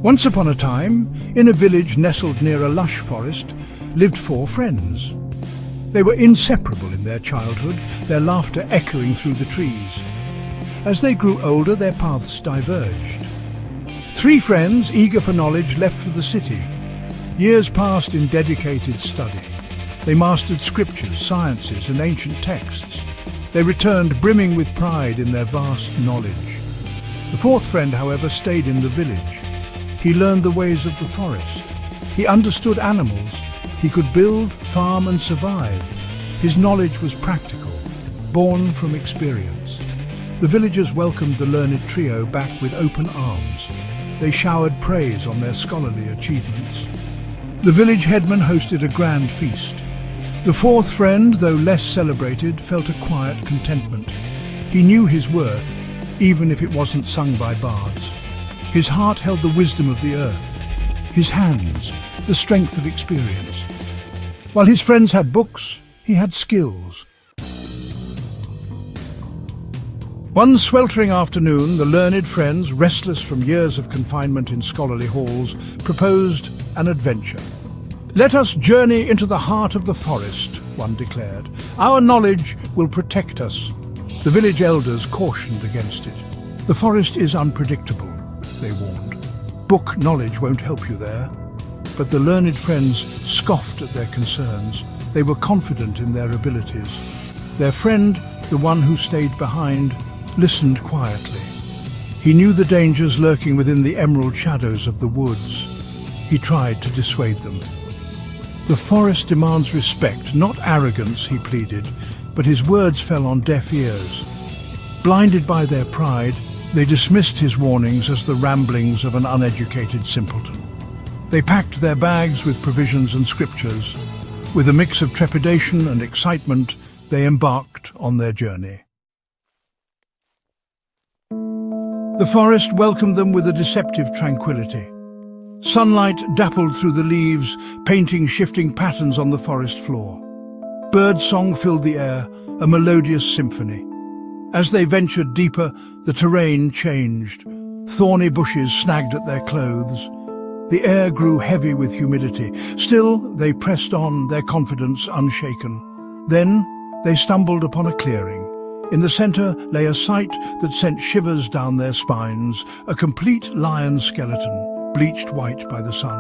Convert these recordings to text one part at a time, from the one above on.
Once upon a time, in a village nestled near a lush forest, lived four friends. They were inseparable in their childhood, their laughter echoing through the trees. As they grew older, their paths diverged. Three friends, eager for knowledge, left for the city. Years passed in dedicated study. They mastered scriptures, sciences, and ancient texts. They returned brimming with pride in their vast knowledge. The fourth friend, however, stayed in the village. He learned the ways of the forest. He understood animals. He could build, farm, and survive. His knowledge was practical, born from experience. The villagers welcomed the learned trio back with open arms. They showered praise on their scholarly achievements. The village headman hosted a grand feast. The fourth friend, though less celebrated, felt a quiet contentment. He knew his worth, even if it wasn't sung by bards. His heart held the wisdom of the earth. His hands, the strength of experience. While his friends had books, he had skills. One sweltering afternoon, the learned friends, restless from years of confinement in scholarly halls, proposed an adventure. "Let us journey into the heart of the forest," one declared. "Our knowledge will protect us." The village elders cautioned against it. "The forest is unpredictable," they warned. "Book knowledge won't help you there." But the learned friends scoffed at their concerns. They were confident in their abilities. Their friend, the one who stayed behind, listened quietly. He knew the dangers lurking within the emerald shadows of the woods. He tried to dissuade them. "The forest demands respect, not arrogance," he pleaded, but his words fell on deaf ears. Blinded by their pride, they dismissed his warnings as the ramblings of an uneducated simpleton. They packed their bags with provisions and scriptures. With a mix of trepidation and excitement, they embarked on their journey. The forest welcomed them with a deceptive tranquility. Sunlight dappled through the leaves, painting shifting patterns on the forest floor. Birdsong filled the air, a melodious symphony. As they ventured deeper, the terrain changed. Thorny bushes snagged at their clothes. The air grew heavy with humidity. Still, they pressed on, their confidence unshaken. Then, they stumbled upon a clearing. In the center lay a sight that sent shivers down their spines, a complete lion skeleton, bleached white by the sun.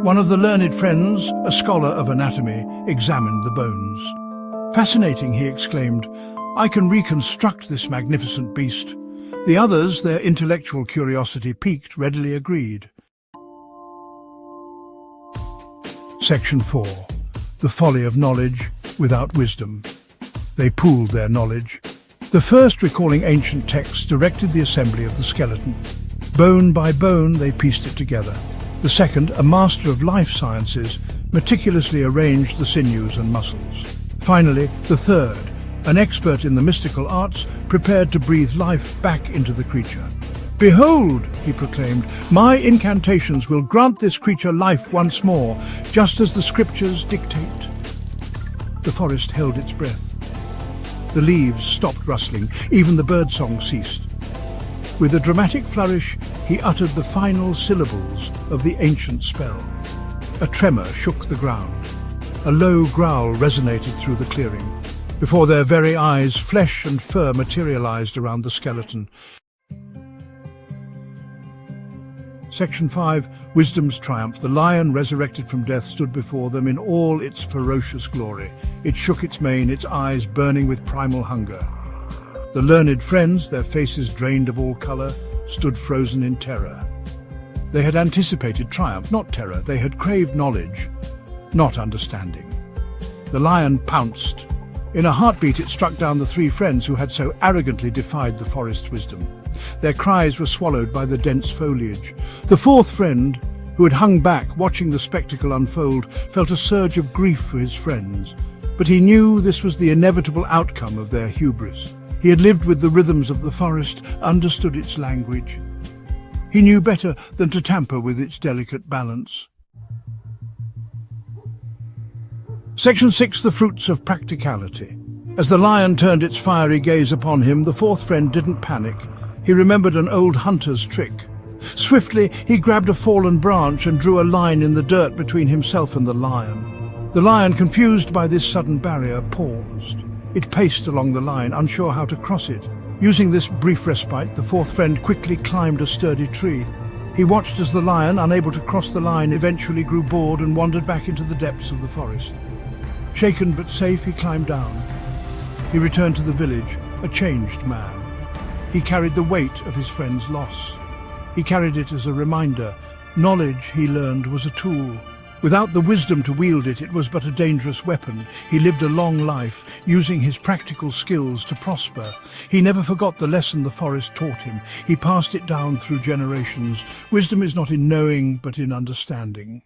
One of the learned friends, a scholar of anatomy, examined the bones. "Fascinating," he exclaimed. "I can reconstruct this magnificent beast." The others, their intellectual curiosity piqued, readily agreed. Section 4. The folly of knowledge without wisdom. They pooled their knowledge. The first, recalling ancient texts, directed the assembly of the skeleton. Bone by bone, they pieced it together. The second, a master of life sciences, meticulously arranged the sinews and muscles. Finally, the third, an expert in the mystical arts, prepared to breathe life back into the creature. "Behold," he proclaimed, "my incantations will grant this creature life once more, just as the scriptures dictate." The forest held its breath. The leaves stopped rustling, even the birdsong ceased. With a dramatic flourish, he uttered the final syllables of the ancient spell. A tremor shook the ground. A low growl resonated through the clearing. Before their very eyes, flesh and fur materialized around the skeleton. Section 5. Wisdom's triumph. The lion, resurrected from death, stood before them in all its ferocious glory. It shook its mane, its eyes burning with primal hunger. The learned friends, their faces drained of all color, stood frozen in terror. They had anticipated triumph, not terror. They had craved knowledge, not understanding. The lion pounced. In a heartbeat, it struck down the three friends who had so arrogantly defied the forest's wisdom. Their cries were swallowed by the dense foliage. The fourth friend, who had hung back, watching the spectacle unfold, felt a surge of grief for his friends. But he knew this was the inevitable outcome of their hubris. He had lived with the rhythms of the forest, understood its language. He knew better than to tamper with its delicate balance. Section 6. The fruits of practicality. As the lion turned its fiery gaze upon him, the fourth friend didn't panic. He remembered an old hunter's trick. Swiftly, he grabbed a fallen branch and drew a line in the dirt between himself and the lion. The lion, confused by this sudden barrier, paused. It paced along the line, unsure how to cross it. Using this brief respite, the fourth friend quickly climbed a sturdy tree. He watched as the lion, unable to cross the line, eventually grew bored and wandered back into the depths of the forest. Shaken but safe, he climbed down. He returned to the village, a changed man. He carried the weight of his friend's loss. He carried it as a reminder. Knowledge, he learned, was a tool. Without the wisdom to wield it, it was but a dangerous weapon. He lived a long life, using his practical skills to prosper. He never forgot the lesson the forest taught him. He passed it down through generations. Wisdom is not in knowing, but in understanding.